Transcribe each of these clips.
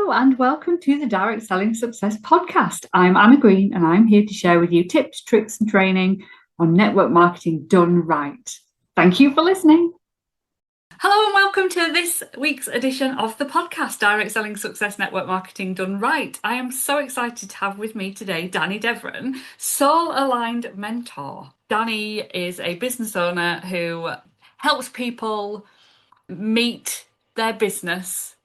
Hello and welcome to the Direct Selling Success Podcast. I'm Anna Green and I'm here to share with you tips, tricks, and training on network marketing done right. Thank you for listening. Hello and welcome to this week's edition of the podcast, Direct Selling Success Network Marketing Done Right. I am so excited to have with me today Dani Devren, soul aligned mentor. Dani is a business owner who helps people meet their business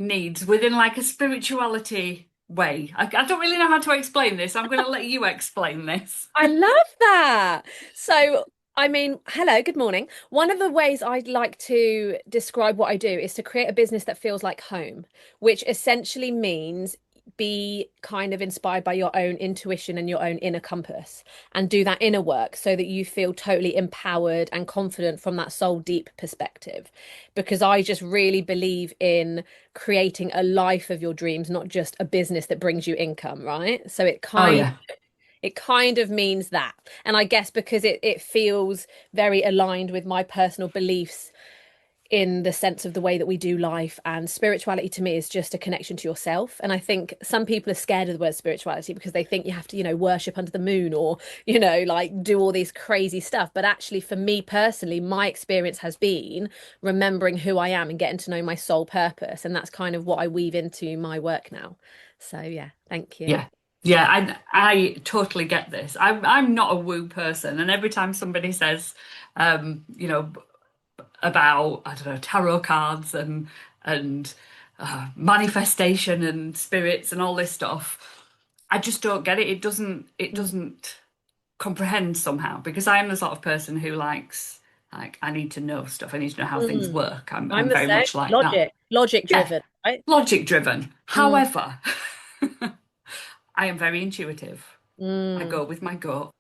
needs within like a spirituality way. I don't really know how to explain this. I'm going to let you explain this. I love that. So, hello, good morning. One of the ways I'd like to describe what I do is to create a business that feels like home, which essentially means be kind of inspired by your own intuition and your own inner compass and do that inner work so that you feel totally empowered and confident from that soul deep perspective. Because I just really believe in creating a life of your dreams, not just a business that brings you income, right? So Oh, yeah. it kind of means that. And I guess because it feels very aligned with my personal beliefs in the sense of the way that we do life. And spirituality to me is just a connection to yourself. And I think some people are scared of the word spirituality because they think you have to, worship under the moon or, like do all these crazy stuff. But actually, for me personally, my experience has been remembering who I am and getting to know my soul purpose. And that's kind of what I weave into my work now. So, yeah, thank you. Yeah. Yeah, I totally get this. I'm not a woo person, and every time somebody says, um, you know, about I don't know tarot cards and manifestation and spirits and all this stuff, I just don't get it. It doesn't comprehend somehow because I am the sort of person who likes I need to know stuff. I need to know how things Mm. work. I'm I'm I'm the very same. much like that. Logic Yeah, driven, right? logic driven. Mm, However, I am very intuitive. I mm. go with my gut.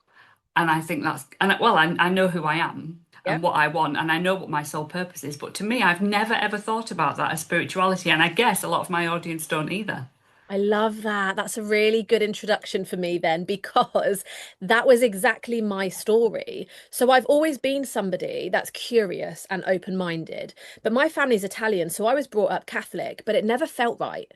And I think that's, and well, I know who I am Yeah. and what I want, and I know what my sole purpose is. But to me, I've never ever thought about that as spirituality. And I guess a lot of my audience don't either. I love that. That's a really good introduction for me then, because that was exactly my story. So I've always been somebody that's curious and open-minded, but my family's Italian, so I was brought up Catholic, but it never felt right.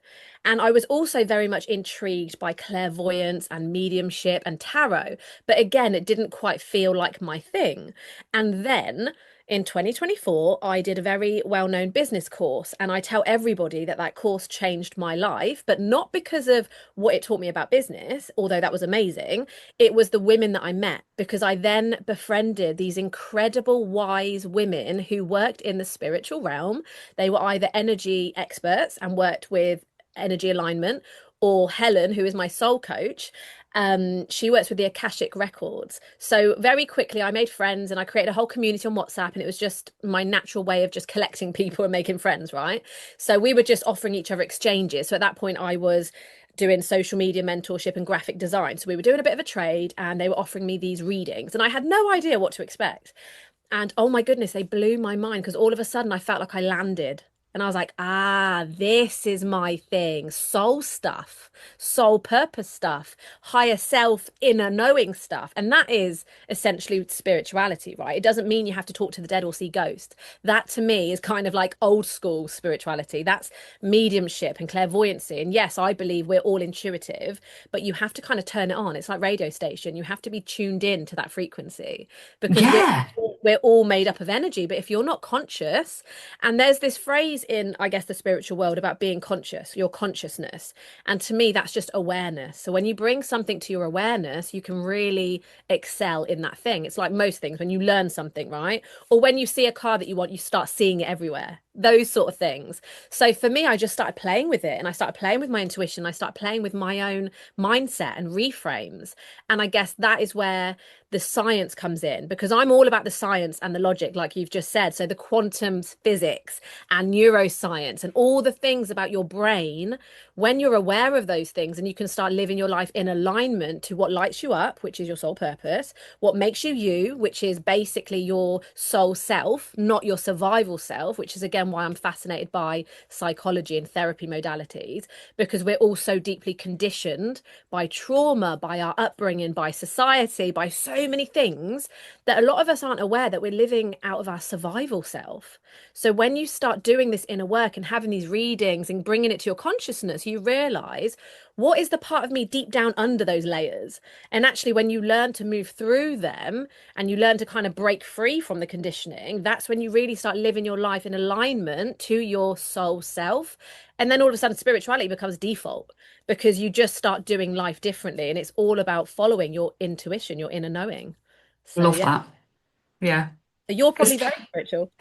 And I was also very much intrigued by clairvoyance and mediumship and tarot, but again, it didn't quite feel like my thing. And then in 2024, I did a very well-known business course, and I tell everybody that that course changed my life, but not because of what it taught me about business, although that was amazing. It was the women that I met because I then befriended these incredible, wise women who worked in the spiritual realm. They were either energy experts and worked with energy alignment, or Helen, who is my soul coach. She works with the Akashic Records. So very quickly I made friends and I created a whole community on WhatsApp, and it was just my natural way of just collecting people and making friends, right? So we were just offering each other exchanges. So at that point I was doing social media mentorship and graphic design. So we were doing a bit of a trade and they were offering me these readings and I had no idea what to expect. And oh my goodness, they blew my mind because all of a sudden I felt like I landed. And I was like, this is my thing. Soul stuff, soul purpose stuff, higher self, inner knowing stuff. And that is essentially spirituality, right? It doesn't mean you have to talk to the dead or see ghosts. That to me is kind of like old school spirituality. That's mediumship and clairvoyancy. And yes, I believe we're all intuitive, but you have to kind of turn it on. It's like radio station. You have to be tuned in to that frequency because Yeah. we're all made up of energy. But if you're not conscious, and there's this phrase in, I guess, the spiritual world about being conscious, your consciousness. And to me, that's just awareness. So when you bring something to your awareness, you can really excel in that thing. It's like most things when you learn something, right? Or when you see a car that you want, you start seeing it everywhere. Those sort of things. So for me, I just started playing with it and I started playing with my intuition. I started playing with my own mindset and reframes. And I guess that is where the science comes in because I'm all about the science and the logic, like you've just said. So the quantum physics and neuroscience and all the things about your brain, when you're aware of those things and you can start living your life in alignment to what lights you up, which is your soul purpose, what makes you you, which is basically your soul self, not your survival self, which is again again why I'm fascinated by psychology and therapy modalities, because we're all so deeply conditioned by trauma, by our upbringing, by society, by so many things, that a lot of us aren't aware that we're living out of our survival self. So when you start doing this inner work and having these readings and bringing it to your consciousness, you realize, what is the part of me deep down under those layers? And actually, when you learn to move through them and you learn to kind of break free from the conditioning, that's when you really start living your life in alignment to your soul self. And then all of a sudden, spirituality becomes default, because you just start doing life differently. And it's all about following your intuition, your inner knowing. So, Love yeah, that. Yeah. you're probably 'Cause very spiritual.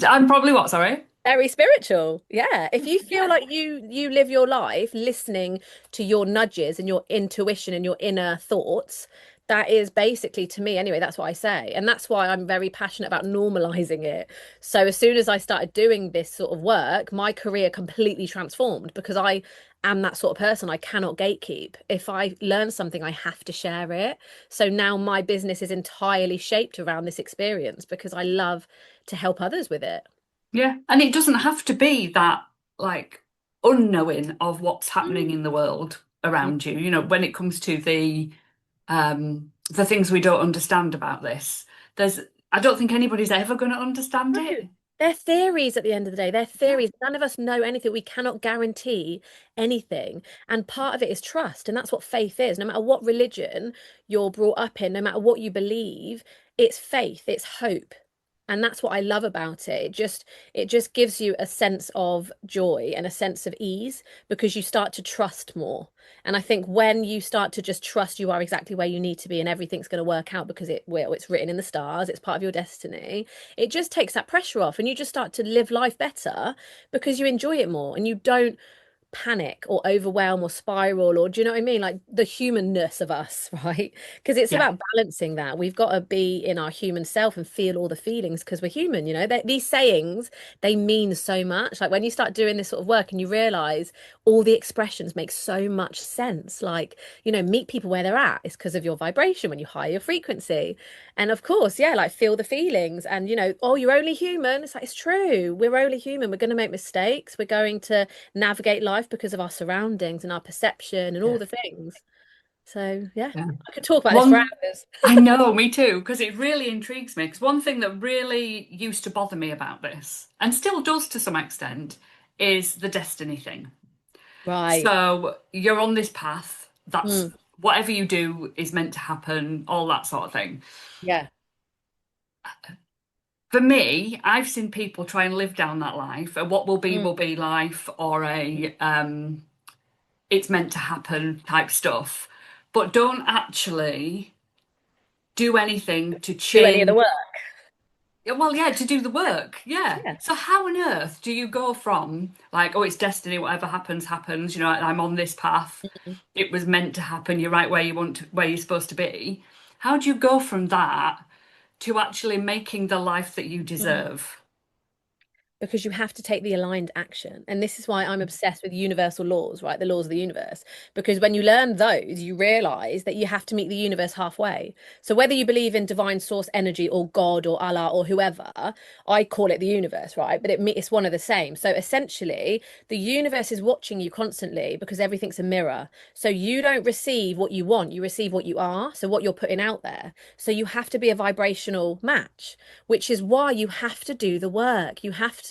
I'm probably what, sorry? Very spiritual. Yeah. If you feel Yeah. like you live your life listening to your nudges and your intuition and your inner thoughts, that is basically, to me anyway, that's what I say. And that's why I'm very passionate about normalizing it. So as soon as I started doing this sort of work, my career completely transformed, because I am that sort of person. I cannot gatekeep. If I learn something, I have to share it. So now my business is entirely shaped around this experience, because I love to help others with it. Yeah. And it doesn't have to be that like unknowing of what's happening Mm. in the world around you. You know, when it comes to the things we don't understand about this, there's I don't think anybody's ever going to understand No, it. they're theories at the end of the day. They're Yeah. theories. None of us know anything. We cannot guarantee anything. And part of it is trust. And that's what faith is. No matter what religion you're brought up in, no matter what you believe, it's faith, it's hope. And that's what I love about it. It just gives you a sense of joy and a sense of ease, because you start to trust more. And I think when you start to just trust you are exactly where you need to be and everything's going to work out because it's written in the stars, it's part of your destiny, it just takes that pressure off and you just start to live life better because you enjoy it more and you don't panic or overwhelm or spiral, or do you know what I mean? Like the humanness of us, right? Because it's Yeah. about balancing that. We've got to be in our human self and feel all the feelings because we're human, you know. These sayings, they mean so much. Like when you start doing this sort of work and you realize all the expressions make so much sense. Like, you know, meet people where they're at. It's because of your vibration when you higher your frequency. And of course, yeah, like feel the feelings and, you know, oh, you're only human. It's like, it's true. We're only human. We're going to make mistakes. We're going to navigate life because of our surroundings and our perception and all Yeah. the things. So, yeah, Yeah. I could talk about this for One, hours. I know, me too, because it really intrigues me. Because one thing that really used to bother me about this, and still does to some extent, is the destiny thing. Right. So you're on this path, that's Mm, whatever you do is meant to happen, all that sort of thing. yeah. For me, I've seen people try and live down that life, a what Mm, will be life, or a it's meant to happen type stuff, but don't actually do anything to do any of the change. work. Yeah, well, yeah, to do the work. Yeah. Yeah. So how on earth do you go from like, oh, it's destiny, whatever happens, happens, you know, I'm on this path. Mm. It was meant to happen. You're right where where you're supposed to be. How do you go from that to actually making the life that you Mm. deserve? Because you have to take the aligned action. And this is why I'm obsessed with universal laws, right? The laws of the universe. Because when you learn those, you realize that you have to meet the universe halfway. So whether you believe in divine source energy or God or Allah or whoever, I call it the universe, right? But it's one of the same. So essentially, the universe is watching you constantly because everything's a mirror. So you don't receive what you want, you receive what you are. So what you're putting out there. So you have to be a vibrational match, which is why you have to do the work. You have to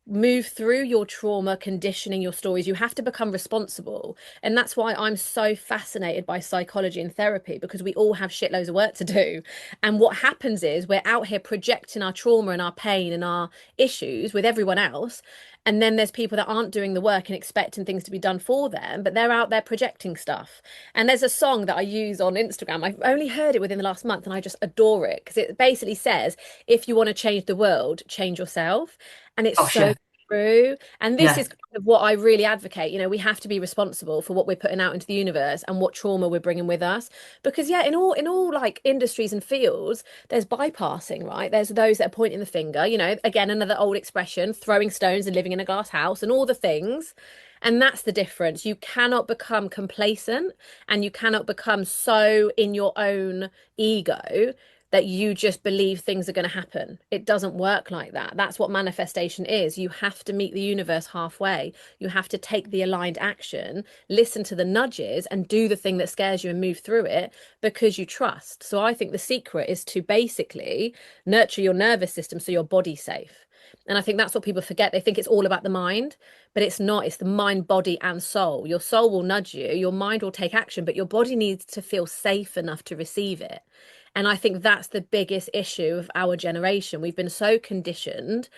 move through your trauma, conditioning, your stories. You have to become responsible. And that's why I'm so fascinated by psychology and therapy, because we all have shitloads of work to do. And what happens is we're out here projecting our trauma and our pain and our issues with everyone else. And then there's people that aren't doing the work and expecting things to be done for them, but they're out there projecting stuff. And there's a song that I use on Instagram. I've only heard it within the last month and I just adore it because it basically says, if you want to change the world, change yourself. And it's Gosh, so yeah. true. And this Yeah. is kind of what I really advocate. You know, we have to be responsible for what we're putting out into the universe and what trauma we're bringing with us. Because yeah, in all like industries and fields, there's bypassing, right? There's those that are pointing the finger, you know, again, another old expression, throwing stones and living in a glass house and all the things. And that's the difference. You cannot become complacent and you cannot become so in your own ego that you just believe things are going to happen. It doesn't work like that. That's what manifestation is. You have to meet the universe halfway. You have to take the aligned action, listen to the nudges, and do the thing that scares you and move through it because you trust. So I think the secret is to basically nurture your nervous system so your body's safe. And I think that's what people forget. They think it's all about the mind, but it's not. It's the mind, body, and soul. Your soul will nudge you, your mind will take action, but your body needs to feel safe enough to receive it. And I think that's the biggest issue of our generation. We've been so conditioned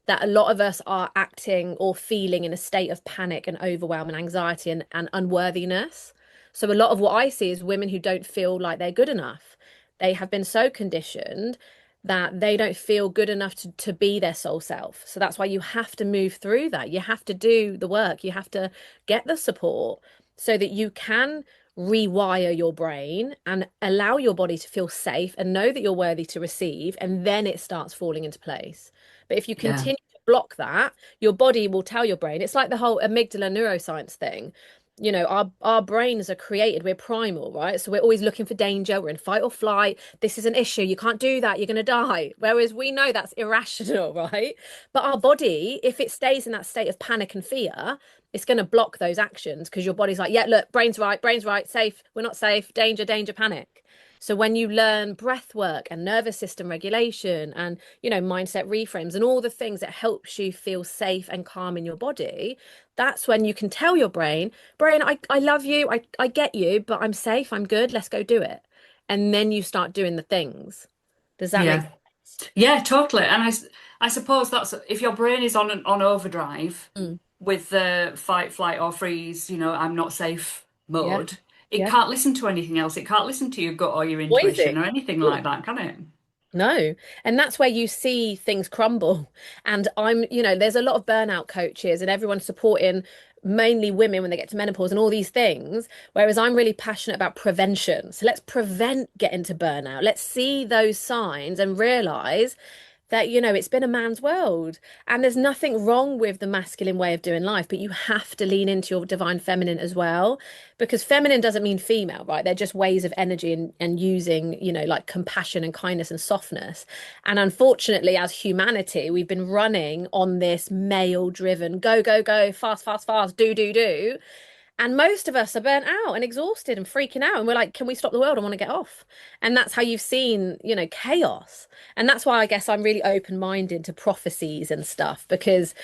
that a lot of us are acting or feeling in a state of panic and overwhelm and anxiety and unworthiness. So a lot of what I see is women who don't feel like they're good enough. They have been so conditioned that they don't feel good enough to be their soul self. So that's why you have to move through that. You have to do the work. You have to get the support so that you can rewire your brain and allow your body to feel safe and know that you're worthy to receive, and then it starts falling into place. But if you Yeah. continue to block that, your body will tell your brain. It's like the whole amygdala neuroscience thing. You know, our brains are created, we're primal, right? So we're always looking for danger, we're in fight or flight. This is an issue, you can't do that, you're going to die. Whereas we know that's irrational, right? But our body, if it stays in that state of panic and fear, it's going to block those actions because your body's like, yeah, look, brain's right, safe, we're not safe, danger, danger, panic. So when you learn breath work and nervous system regulation and, you know, mindset reframes and all the things that helps you feel safe and calm in your body, that's when you can tell your brain, I love you, I get you, but I'm safe, I'm good, let's go do it. And then you start doing the things. Does that make Yeah. sense? Yeah, totally. And I suppose that's if your brain is on overdrive Mm. with the fight, flight, or freeze, I'm not safe Yeah, mode, it yeah. can't listen to anything else. It can't listen to your gut or your Noisy. intuition or anything like that, can it? No. And that's where you see things crumble. And there's a lot of burnout coaches and everyone's supporting mainly women when they get to menopause and all these things. Whereas I'm really passionate about prevention. So let's prevent getting to burnout. Let's see those signs and realize that, it's been a man's world. And there's nothing wrong with the masculine way of doing life, but you have to lean into your divine feminine as well, because feminine doesn't mean female, right? They're just ways of energy and using, like compassion and kindness and softness. And unfortunately, as humanity, we've been running on this male driven go, go, go, fast, fast, fast, do, do, do. And most of us are burnt out and exhausted and freaking out. And we're like, can we stop the world? I want to get off. And that's how you've seen, chaos. And that's why I guess I'm really open-minded to prophecies and stuff, because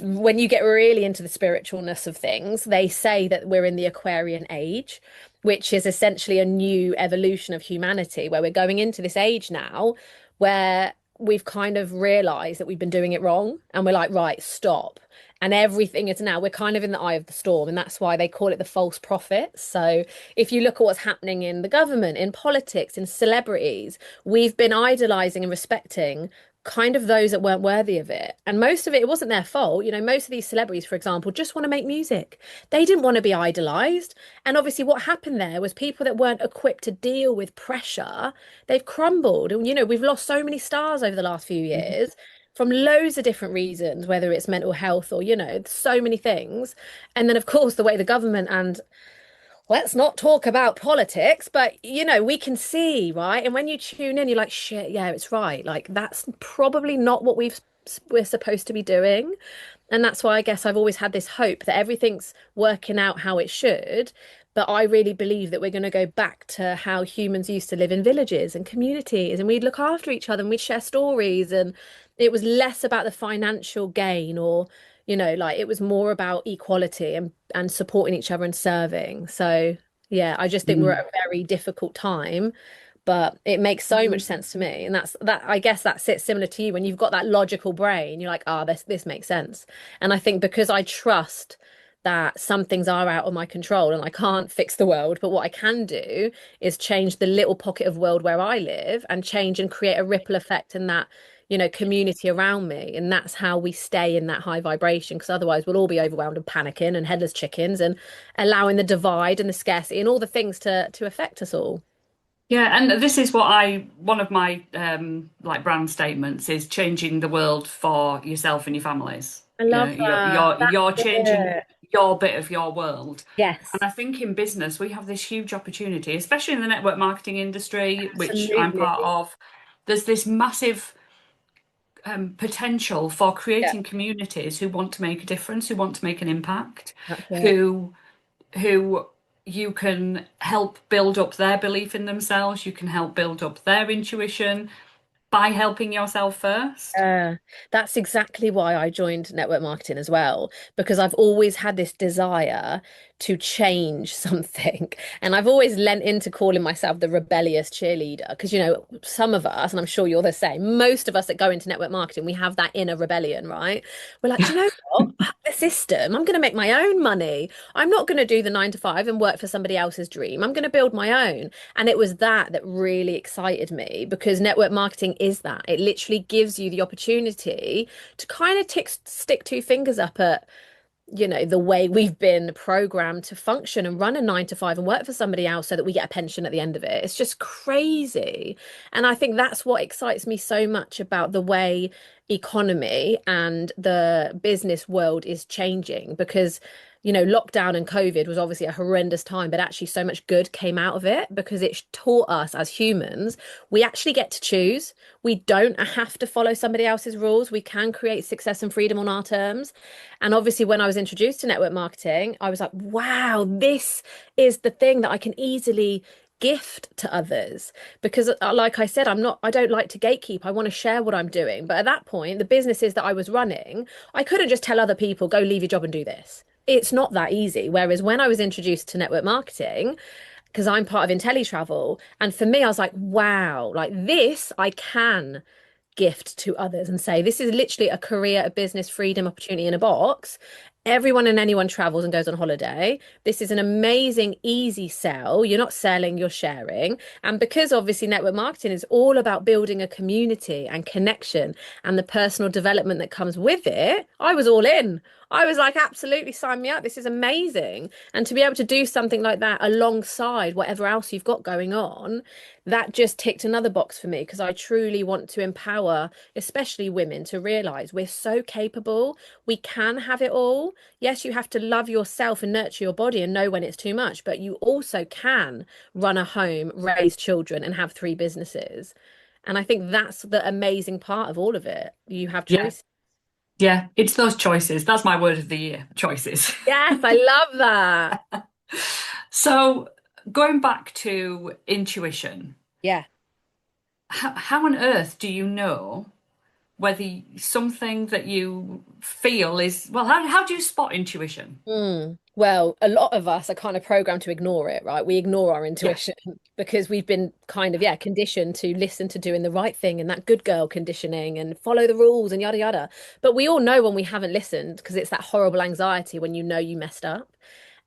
when you get really into the spiritualness of things, they say that we're in the Aquarian age, which is essentially a new evolution of humanity, where we're going into this age now where we've kind of realized that we've been doing it wrong. And we're like, right, stop. And everything is now, we're kind of in the eye of the storm. And that's why they call it the false prophets. So if you look at what's happening in the government, in politics, in celebrities, we've been idolizing and respecting kind of those that weren't worthy of it. And most of it wasn't their fault. Most of these celebrities, for example, just want to make music. They didn't want to be idolized. And obviously what happened there was people that weren't equipped to deal with pressure, they've crumbled. And, we've lost so many stars over the last few years from loads of different reasons, whether it's mental health or, so many things. And then, of course, the way the government and let's not talk about politics, but we can see, right? And when you tune in, you're like, shit, yeah, it's right. Like that's probably not what we're supposed to be doing. And that's why I guess I've always had this hope that everything's working out how it should. But I really believe that we're going to go back to how humans used to live in villages and communities, and we'd look after each other and we'd share stories. And it was less about the financial gain or, like it was more about equality and supporting each other and serving. So, yeah, I just think we're Mm. at a very difficult time, but it makes so much sense to me. And I guess that sits similar to you when you've got that logical brain, you're like, this makes sense. And I think because I trust that some things are out of my control and I can't fix the world, but what I can do is change the little pocket of world where I live and change and create a ripple effect in that, community around me. And that's how we stay in that high vibration, because otherwise we'll all be overwhelmed and panicking and headless chickens and allowing the divide and the scarcity and all the things to affect us all. Yeah, and this is one of my like brand statements is changing the world for yourself and your families. I love that. You're That's changing it. your bit of your world. And Yes, I think in business, we have this huge opportunity, especially in the network marketing industry, which I'm part absolutely. of. There's this massive potential for Yeah, creating communities who want to make a difference, who want to make an impact, that's it. who who you can help build up their belief in themselves, you can help build up their intuition by helping yourself first. That's exactly why I joined network marketing as well, because I've always had this desire to change something. And I've always lent into calling myself the rebellious cheerleader. Because, some of us, and I'm sure you're the same, most of us that go into network marketing, we have that inner rebellion, right? We're like, do you know what? The system, I'm going to make my own money. I'm not going to do the 9 to 5 and work for somebody else's dream. I'm going to build my own. And it was that really excited me because network marketing is that. It literally gives you the opportunity to kind of stick two fingers up at the way we've been programmed to function and run a 9 to 5 and work for somebody else so that we get a pension at the end of it. It's just crazy. And I think that's what excites me so much about the way economy and the business world is changing because lockdown and COVID was obviously a horrendous time, but actually so much good came out of it because it taught us as humans, we actually get to choose. We don't have to follow somebody else's rules. We can create success and freedom on our terms. And obviously, when I was introduced to network marketing, I was like, wow, this is the thing that I can easily gift to others because like I said, I don't like to gatekeep. I want to share what I'm doing. But at that point, the businesses that I was running, I couldn't just tell other people, go leave your job and do this. It's not that easy. Whereas when I was introduced to network marketing, because I'm part of IntelliTravel, and for me, I was like, wow, like this I can gift to others and say, this is literally a career, a business freedom opportunity in a box. Everyone and anyone travels and goes on holiday. This is an amazing, easy sell. You're not selling, you're sharing. And because obviously network marketing is all about building a community and connection and the personal development that comes with it, I was all in. I was like, absolutely sign me up. This is amazing. And to be able to do something like that alongside whatever else you've got going on, that just ticked another box for me because I truly want to empower, especially women, to realize we're so capable. We can have it all. Yes, you have to love yourself and nurture your body and know when it's too much, but you also can run a home, raise children, and have 3 businesses. And I think that's the amazing part of all of it. You have Yeah, choice. yeah, it's those choices. That's my word of the year, choices. Yes, I love that. So, going back to intuition, Yeah. how on earth do you know whether something that you feel is, well, how do you spot intuition? Well, a lot of us are kind of programmed to ignore it, right? We ignore our Yeah. intuition because we've been kind of, yeah, conditioned to listen to doing the right thing and that good girl conditioning and follow the rules and yada yada. But we all know when we haven't listened because it's that horrible anxiety when you know you messed up.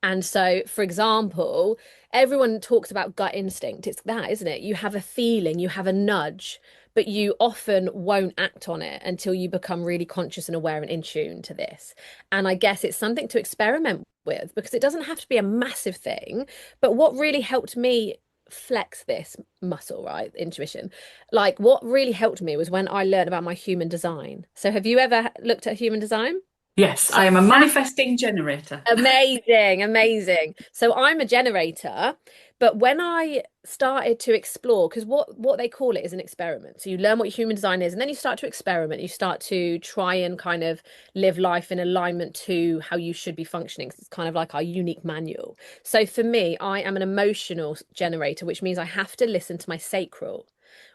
And so, for example, everyone talks about gut instinct. It's that, isn't it? You have a feeling, you have a nudge, but you often won't act on it until you become really conscious and aware and in tune to this. And I guess it's something to experiment with because it doesn't have to be a massive thing. But what really helped me flex this muscle, right? Intuition. Like what really helped me was when I learned about my human design. So have you ever looked at human design? Yes, I am a That manifesting generator. Amazing, amazing. So I'm a generator, but when I started to explore, because what they call it is an experiment. So you learn what human design is, and then you start to experiment. You start to try and kind of live life in alignment to how you should be functioning. It's kind of like our unique manual. So for me, I am an emotional generator, which means I have to listen to my sacral,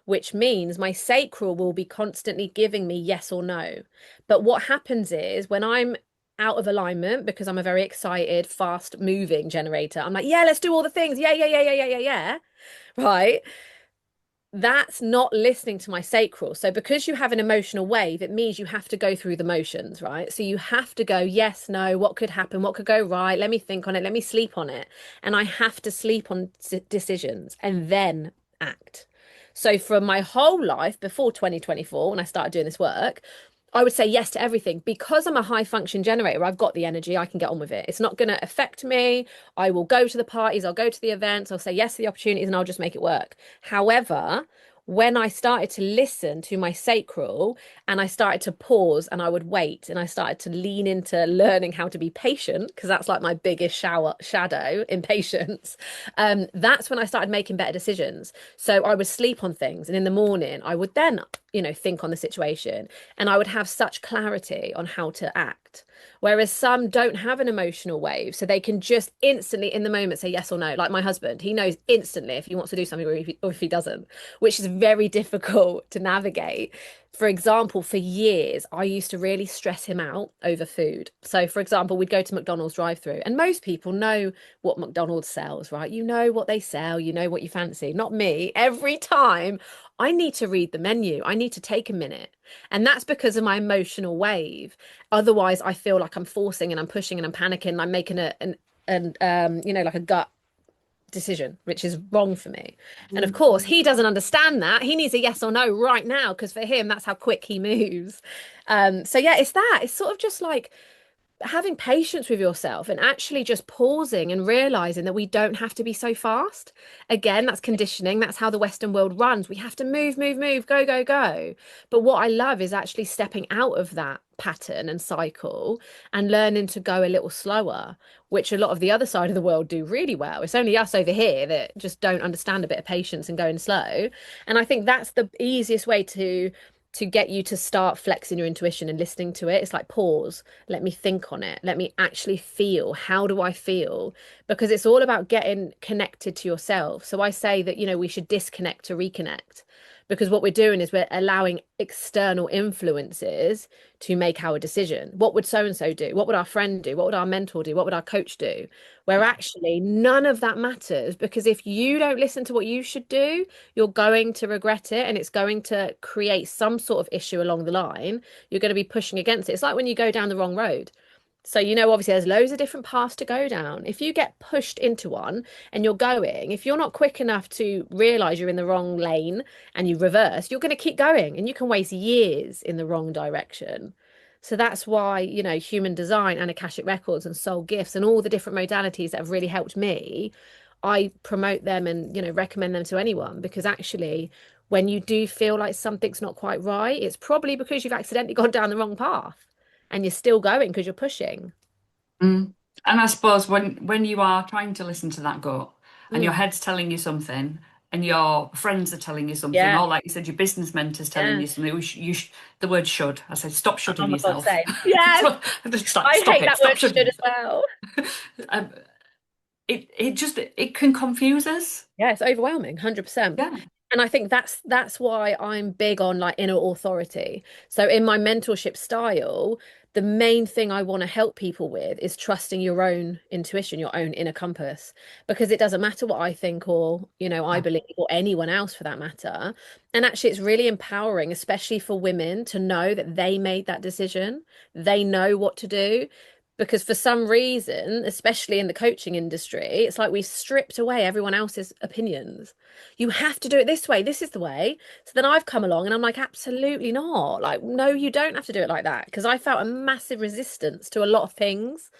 which means my sacral will be constantly giving me yes or no. But what happens is when I'm out of alignment because I'm a very excited, fast moving generator. I'm like, yeah, let's do all the things. Yeah, yeah, yeah, yeah, yeah, yeah, yeah. Right. That's not listening to my sacral. So because you have an emotional wave, it means you have to go through the motions, right? So you have to go, yes, no, what could happen? What could go right? Let me think on it. Let me sleep on it. And I have to sleep on decisions and then act. So for my whole life before 2024, when I started doing this work, I would say yes to everything because I'm a high function generator. I've got the energy. I can get on with it. It's not going to affect me. I will go to the parties. I'll go to the events. I'll say yes to the opportunities and I'll just make it work. However, when I started to listen to my sacral and I started to pause and I would wait and I started to lean into learning how to be patient, because that's like my biggest shadow, impatience. That's when I started making better decisions. So I would sleep on things, and in the morning I would then, think on the situation, and I would have such clarity on how to act. Whereas some don't have an emotional wave, so they can just instantly in the moment say yes or no. Like my husband, he knows instantly if he wants to do something or if he doesn't, which is very difficult to navigate. For example, for years, I used to really stress him out over food. So, for example, we'd go to McDonald's drive-through, and most people know what McDonald's sells, right? You know what they sell, you know what you fancy. Not me. Every time I need to read the menu, I need to take a minute. And that's because of my emotional wave. Otherwise, I feel like I'm forcing and I'm pushing and I'm panicking and I'm making like a gut decision, which is wrong for me. And of Mm. course, he doesn't understand that. He needs a yes or no right now, because for him, that's how quick he moves. So yeah, it's that. It's sort of just like having patience with yourself and actually just pausing and realizing that we don't have to be so fast. Again, that's conditioning. That's how the Western world runs. We have to move, move, move, go, go, go. But what I love is actually stepping out of that pattern and cycle and learning to go a little slower, which a lot of the other side of the world do really well. It's only us over here that just don't understand a bit of patience and going slow. And I think that's the easiest way to get you to start flexing your intuition and listening to it. It's like pause, let me think on it, let me actually feel, how do I feel? Because it's all about getting connected to yourself. So I say that, we should disconnect to reconnect, because what we're doing is we're allowing external influences to make our decision. What would so and so do? What would our friend do? What would our mentor do? What would our coach do? Where Yeah. actually none of that matters, because if you don't listen to what you should do, you're going to regret it, and it's going to create some sort of issue along the line. You're going to be pushing against it. It's like when you go down the wrong road. So, obviously there's loads of different paths to go down. If you get pushed into one and you're going, if you're not quick enough to realize you're in the wrong lane and you reverse, you're going to keep going and you can waste years in the wrong direction. So that's why, human design and Akashic records and soul gifts and all the different modalities that have really helped me, I promote them and, recommend them to anyone, because actually when you do feel like something's not quite right, it's probably because you've accidentally gone down the wrong path and you're still going because you're pushing. Mm. And I suppose when you are trying to listen to that gut and your Mm, head's telling you something and your friends are telling you something, yeah, or like you said, your business mentor's telling yeah. you something, the word should. I said, stop Oh shoulding my God, yourself. same. Yes, Just like, I stop hate it, that stop word should shoulding. as well. Um, it can confuse us. Yeah, it's overwhelming, 100%. Yeah. And I think that's why I'm big on like inner authority. So in my mentorship style, the main thing I want to help people with is trusting your own intuition, your own inner compass, because it doesn't matter what I think or, I No. believe, or anyone else for that matter. And actually it's really empowering, especially for women, to know that they made that decision. They know what to do. Because for some reason, especially in the coaching industry, it's like we've stripped away everyone else's opinions. You have to do it this way. This is the way. So then I've come along and I'm like, absolutely not. Like, no, you don't have to do it like that. Because I felt a massive resistance to a lot of things.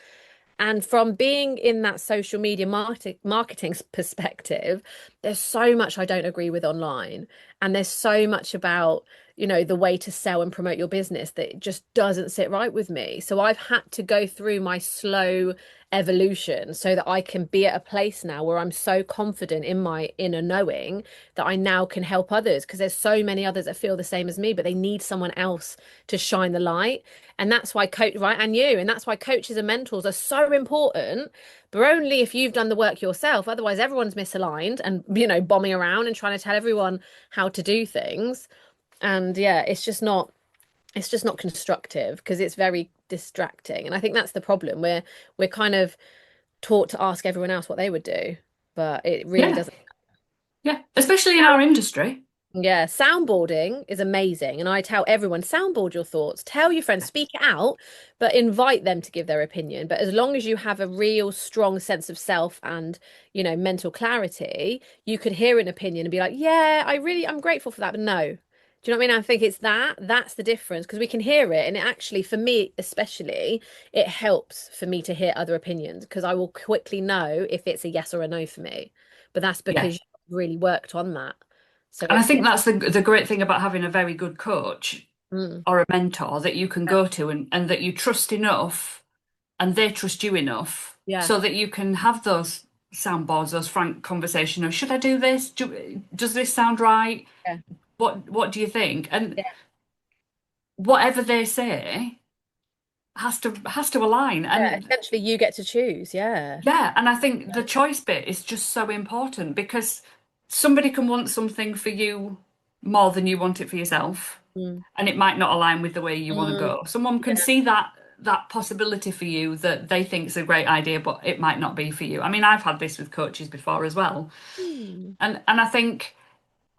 And from being in that social media marketing perspective, there's so much I don't agree with online. And there's so much about, the way to sell and promote your business that it just doesn't sit right with me. So I've had to go through my slow evolution so that I can be at a place now where I'm so confident in my inner knowing that I now can help others, because there's so many others that feel the same as me, but they need someone else to shine the light. And that's why and that's why coaches and mentors are so important, but only if you've done the work yourself. Otherwise, everyone's misaligned and, bombing around and trying to tell everyone how to do things. And yeah, it's just not constructive, because it's very distracting. And I think that's the problem. We're kind of taught to ask everyone else what they would do, but it really Yeah. doesn't. Yeah. Especially in our industry. Yeah, soundboarding is amazing. And I tell everyone, soundboard your thoughts, tell your friends, speak it out, but invite them to give their opinion. But as long as you have a real strong sense of self and, mental clarity, you could hear an opinion and be like, yeah, I'm grateful for that, but no. Do you know what I mean? I think that's the difference, because we can hear it. And it actually, for me especially, it helps for me to hear other opinions, because I will quickly know if it's a yes or a no for me. But that's Yeah. because you've really worked on that. So And I it's think that's the great thing about having a very good coach mm, or a mentor that you can go to, and that you trust enough and they trust you enough yeah, so that you can have those soundboards, those frank conversations of, should I do this? Does this sound right? yeah, What do you think? And yeah, whatever they say has to align. yeah. And Essentially, you get to choose. Yeah. yeah, and I think the choice bit is just so important, because somebody can want something for you more than you want it for yourself, Mm, and it might not align with the way you want to mm, go. Someone can see that possibility for you that they think is a great idea, but it might not be for you. I mean, I've had this with coaches before as well. mm. And I think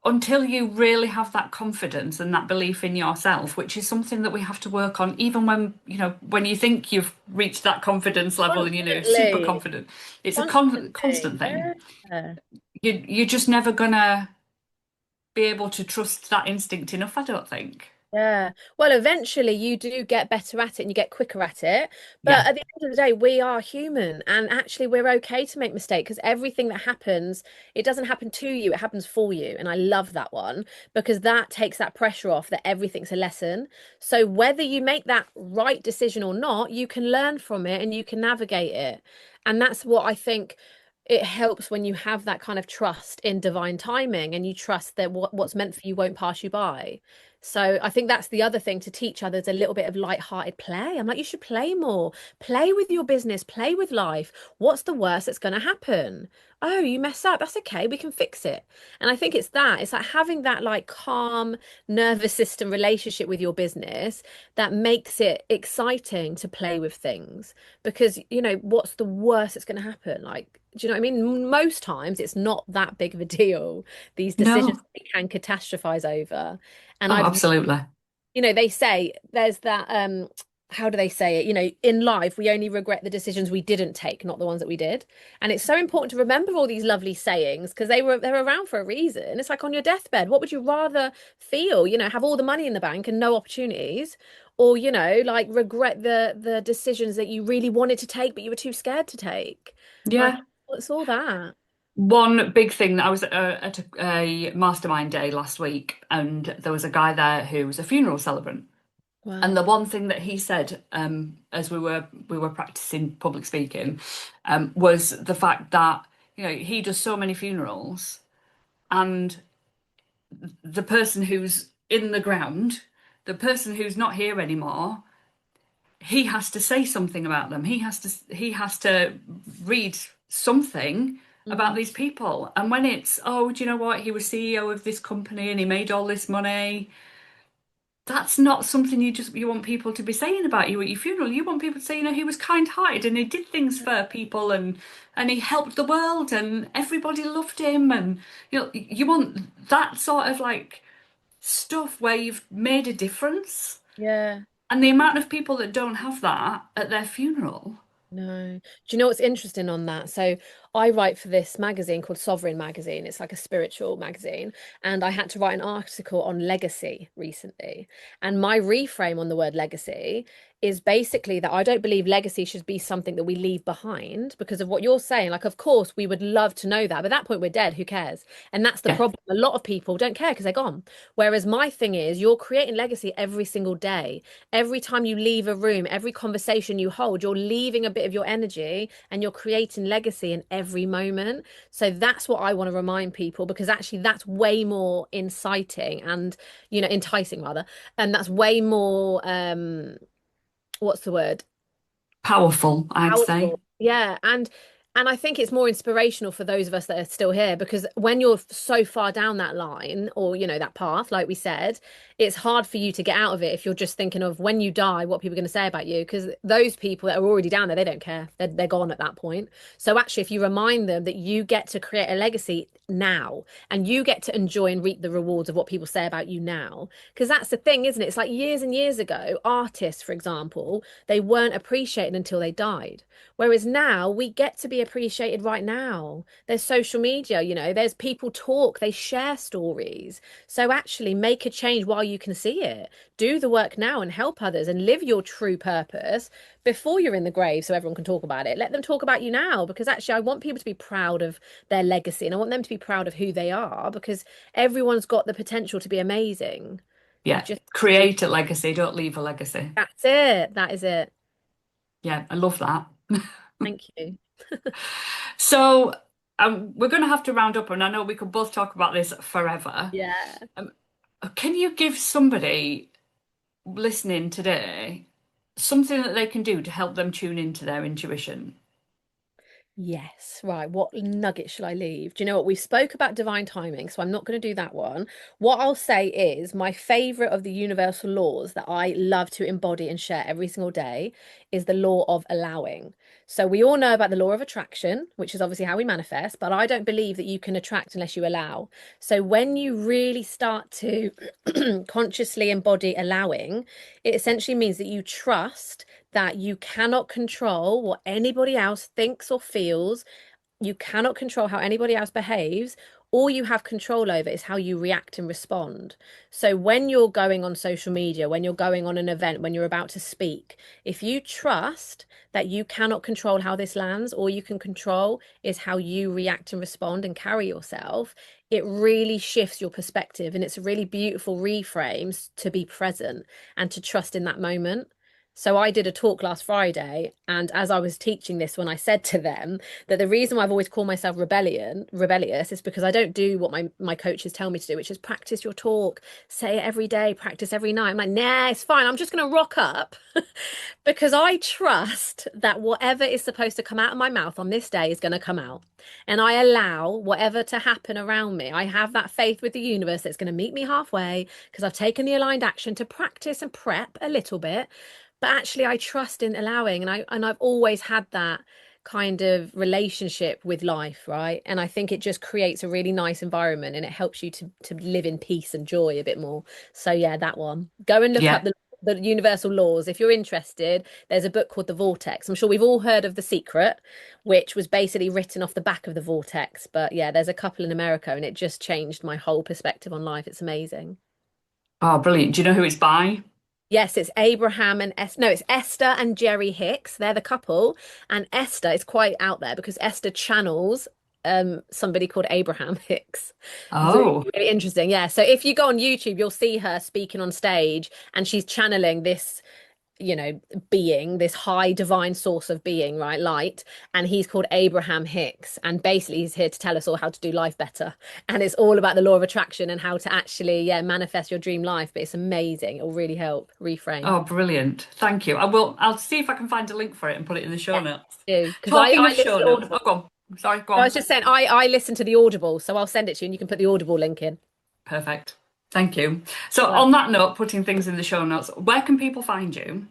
until you really have that confidence and that belief in yourself, which is something that we have to work on, even when you think you've reached that confidence level and super Constantly, confident, it's a constantly. constant thing. Yeah. You're just never gonna be able to trust that instinct enough, I don't think. Yeah. Well, eventually you do get better at it and you get quicker at it. But Yeah, at the end of the day, we are human and actually we're okay to make mistakes because everything that happens, it doesn't happen to you, it happens for you. And I love that one because that takes that pressure off that everything's a lesson. So whether you make that right decision or not, you can learn from it and you can navigate it. And that's what I think it helps when you have that kind of trust in divine timing and you trust that what's meant for you won't pass you by. So I think that's the other thing to teach others a little bit of light-hearted play. I'm like, you should play more, play with your business, play with life. What's the worst that's going to happen? Oh, you mess up. That's okay. We can fix it. And I think it's like having that like calm nervous system relationship with your business that makes it exciting to play with things because, what's the worst that's going to happen? Like, do you know what I mean? Most times it's not that big of a deal, these decisions no, we can catastrophize over. And oh, I've, absolutely. they say there's that, how do they say it? In life, we only regret the decisions we didn't take, not the ones that we did. And it's so important to remember all these lovely sayings because they're around for a reason. It's like on your deathbed, what would you rather feel? Have all the money in the bank and no opportunities, or like regret the decisions that you really wanted to take, but you were too scared to take. Like, Yeah. what's all that? One big thing that I was at a mastermind day last week, and there was a guy there who was a funeral celebrant. And Wow. the one thing that he said, as we were practicing public speaking, was the fact that he does so many funerals, and the person who's in the ground, the person who's not here anymore, he has to say something about them. He has to read something about Mm, these people. And when it's, oh, do you know what? He was CEO of this company and he made all this money. That's not something you want people to be saying about you at your funeral. You want people to say, he was kind-hearted and he did things for people, and he helped the world and everybody loved him, and you want that sort of like stuff where you've made a difference. yeah. And the amount of people that don't have that at their funeral. No. Do you know what's interesting on that? So I write for this magazine called Sovereign Magazine. It's like a spiritual magazine. And I had to write an article on legacy recently. And my reframe on the word legacy is basically that I don't believe legacy should be something that we leave behind because of what you're saying. Like, of course, we would love to know that. But at that point, we're dead. Who cares? And that's the Yeah, problem. A lot of people don't care because they're gone. Whereas my thing is, you're creating legacy every single day. Every time you leave a room, every conversation you hold, you're leaving a bit of your energy and you're creating legacy in every moment. So that's what I want to remind people because actually that's way more inciting and, enticing rather. And that's way more, what's the word? powerful, I'd say. Powerful. Yeah, and I think it's more inspirational for those of us that are still here because when you're so far down that line or that path, like we said, it's hard for you to get out of it if you're just thinking of when you die, what people are going to say about you. Because those people that are already down there, they don't care. They're gone at that point. So actually, if you remind them that you get to create a legacy now and you get to enjoy and reap the rewards of what people say about you now, because that's the thing, isn't it? It's like years and years ago, artists, for example, they weren't appreciated until they died. Whereas now we get to be appreciated right now. There's social media, there's people talk, they share stories. So actually make a change while you can see it. Do the work now and help others and live your true purpose before you're in the grave so everyone can talk about it. Let them talk about you now, because actually I want people to be proud of their legacy and I want them to be proud of who they are, because everyone's got the potential to be amazing. You Yeah. just have to. Create a legacy, don't leave a legacy. That's it. That is it. Yeah, I love that. Thank you. So we're going to have to round up, and I know we could both talk about this forever. Yeah. Um, can you give somebody listening today something that they can do to help them tune into their intuition? Yes, right. What nugget shall I leave? Do you know what? We spoke about divine timing, so I'm not going to do that one. What I'll say is my favorite of the universal laws that I love to embody and share every single day is the law of allowing. So we all know about the law of attraction, which is obviously how we manifest, but I don't believe that you can attract unless you allow. So when you really start to consciously embody allowing, it essentially means that you trust that you cannot control what anybody else thinks or feels. You cannot control how anybody else behaves. All you have control over is how you react and respond. So when you're going on social media, when you're going on an event, when you're about to speak, if you trust that you cannot control how this lands, all you can control is how you react and respond and carry yourself, it really shifts your perspective. And it's a really beautiful reframes to be present and to trust in that moment. So I did a talk last Friday, and as I was teaching this, when I said to them that the reason why I've always called myself rebellious is because I don't do what my coaches tell me to do, which is practice your talk, say it every day, practice every night. I'm like, nah, it's fine. I'm just going to rock up because I trust that whatever is supposed to come out of my mouth on this day is going to come out. And I allow whatever to happen around me. I have that faith with the universe that's going to meet me halfway because I've taken the aligned action to practice and prep a little bit. But actually I trust in allowing, and I've always had that kind of relationship with life, right? And I think it just creates a really nice environment and it helps you to live in peace and joy a bit more. So yeah, that one. Go and look up Yeah. the universal laws if you're interested. There's a book called The Vortex. I'm sure we've all heard of The Secret, which was basically written off the back of The Vortex. But yeah, there's a couple in America and it just changed my whole perspective on life. It's amazing. Oh, brilliant. Do you know who it's by? Yes, it's Abraham and no, it's Esther and Jerry Hicks. They're the couple, and Esther is quite out there because Esther channels somebody called Abraham Hicks. Really, Oh, really interesting. Yeah. So if you go on YouTube, you'll see her speaking on stage, and she's channeling this being, this high divine source of being, right? Light. And he's called Abraham Hicks. And basically, he's here to tell us all how to do life better. And it's all about the law of attraction and how to actually, yeah, manifest your dream life. But it's amazing. It'll really help reframe. oh, brilliant. Thank you. I will, I'll see if I can find a link for it and put it in the show Yeah, notes. do. Because Talking of I show listen to notes. Oh, Audible. go on. Sorry, go I was on. just saying, I listen to the Audible. So I'll send it to you and you can put the Audible link in. Perfect. Thank you. So Well, on that note, putting things in the show notes, where can people find you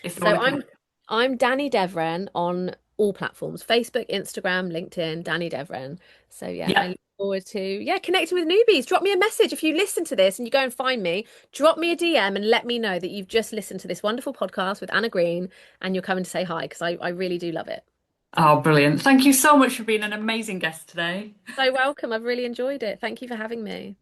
if they want so to connect? I'm Dani Devren on all platforms, Facebook, Instagram, LinkedIn, Dani Devren. So yeah, I Yeah. look forward to connecting with newbies. Drop me a message if you listen to this and you go and find me. Drop me a DM and let me know that you've just listened to this wonderful podcast with Anna Green and you're coming to say hi because I really do love it. Oh, brilliant. Thank you so much for being an amazing guest today. So welcome. I've really enjoyed it. Thank you for having me.